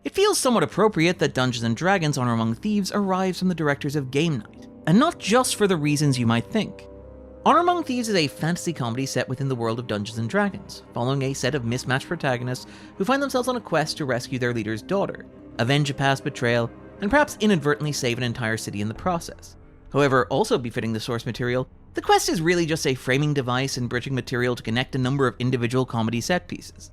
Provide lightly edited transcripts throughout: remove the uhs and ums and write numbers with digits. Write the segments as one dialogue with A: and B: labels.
A: It feels somewhat appropriate that Dungeons & Dragons: Honor Among Thieves arrives from the directors of Game Night, and not just for the reasons you might think. Honor Among Thieves is a fantasy comedy set within the world of Dungeons & Dragons, following a set of mismatched protagonists who find themselves on a quest to rescue their leader's daughter, avenge a past betrayal, and perhaps inadvertently save an entire city in the process. However, also befitting the source material, the quest is really just a framing device and bridging material to connect a number of individual comedy set pieces.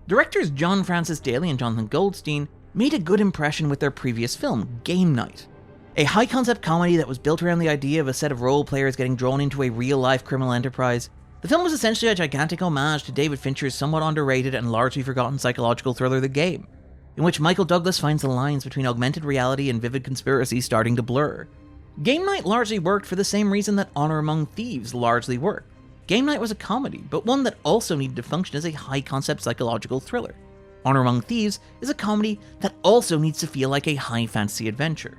A: Directors John Francis Daley and Jonathan Goldstein made a good impression with their previous film, Game Night. A high-concept comedy that was built around the idea of a set of role players getting drawn into a real-life criminal enterprise, the film was essentially a gigantic homage to David Fincher's somewhat underrated and largely forgotten psychological thriller The Game, in which Michael Douglas finds the lines between augmented reality and vivid conspiracy starting to blur. Game Night largely worked for the same reason that Honor Among Thieves largely worked. Game Night was a comedy, but one that also needed to function as a high-concept psychological thriller. Honor Among Thieves is a comedy that also needs to feel like a high-fantasy adventure.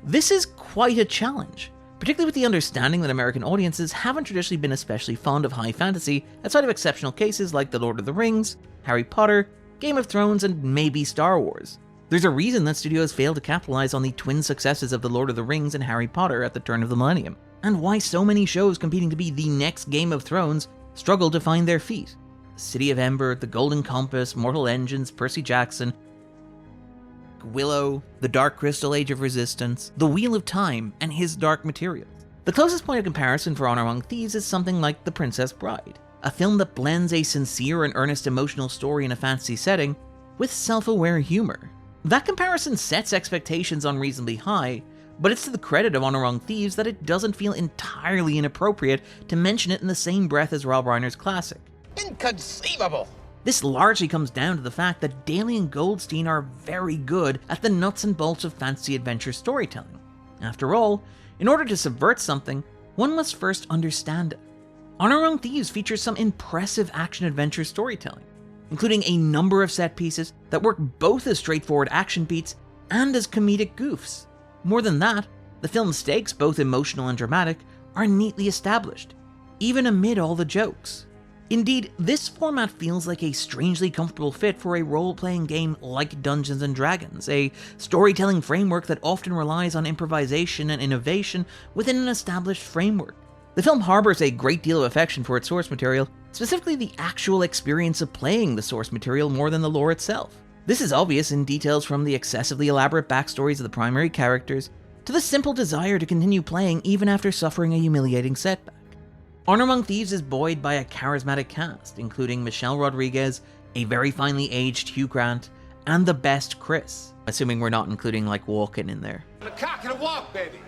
A: This is quite a challenge, particularly with the understanding that American audiences haven't traditionally been especially fond of high fantasy outside of exceptional cases like The Lord of the Rings, Harry Potter, Game of Thrones, and maybe Star Wars. There's a reason that studios failed to capitalize on the twin successes of The Lord of the Rings and Harry Potter at the turn of the millennium, and why so many shows competing to be the next Game of Thrones struggled to find their feet. City of Ember, The Golden Compass, Mortal Engines, Percy Jackson, Willow, The Dark Crystal: Age of Resistance, The Wheel of Time, and His Dark Materials. The closest point of comparison for Honor Among Thieves is something like The Princess Bride, a film that blends a sincere and earnest emotional story in a fantasy setting with self-aware humor. That comparison sets expectations unreasonably high, but it's to the credit of Honor Among Thieves that it doesn't feel entirely inappropriate to mention it in the same breath as Rob Reiner's classic.
B: Inconceivable!
A: This largely comes down to the fact that Daley and Goldstein are very good at the nuts and bolts of fantasy adventure storytelling. After all, in order to subvert something, one must first understand it. Honor Among Thieves features some impressive action-adventure storytelling, including a number of set pieces that work both as straightforward action beats and as comedic goofs. More than that, the film's stakes, both emotional and dramatic, are neatly established, even amid all the jokes. Indeed, this format feels like a strangely comfortable fit for a role-playing game like Dungeons & Dragons, a storytelling framework that often relies on improvisation and innovation within an established framework. The film harbors a great deal of affection for its source material, specifically the actual experience of playing the source material more than the lore itself. This is obvious in details from the excessively elaborate backstories of the primary characters, to the simple desire to continue playing even after suffering a humiliating setback. Honor Among Thieves is buoyed by a charismatic cast, including Michelle Rodriguez, a very finely aged Hugh Grant, and the best Chris, assuming we're not including like Walken in there.
B: The cock and a walk, baby!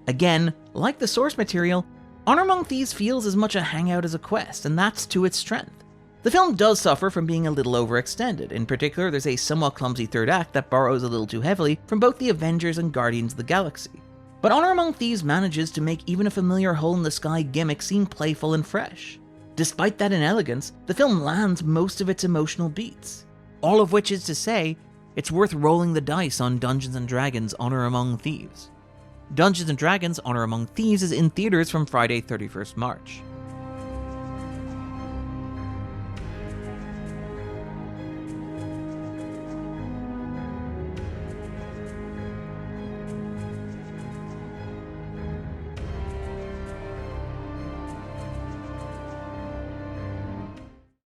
A: Again, like the source material, Honor Among Thieves feels as much a hangout as a quest, and that's to its strength. The film does suffer from being a little overextended. In particular, there's a somewhat clumsy third act that borrows a little too heavily from both the Avengers and Guardians of the Galaxy. But Honor Among Thieves manages to make even a familiar hole-in-the-sky gimmick seem playful and fresh. Despite that inelegance, the film lands most of its emotional beats. All of which is to say, it's worth rolling the dice on Dungeons & Dragons: Honor Among Thieves. Dungeons & Dragons: Honor Among Thieves is in theaters from Friday 31st March.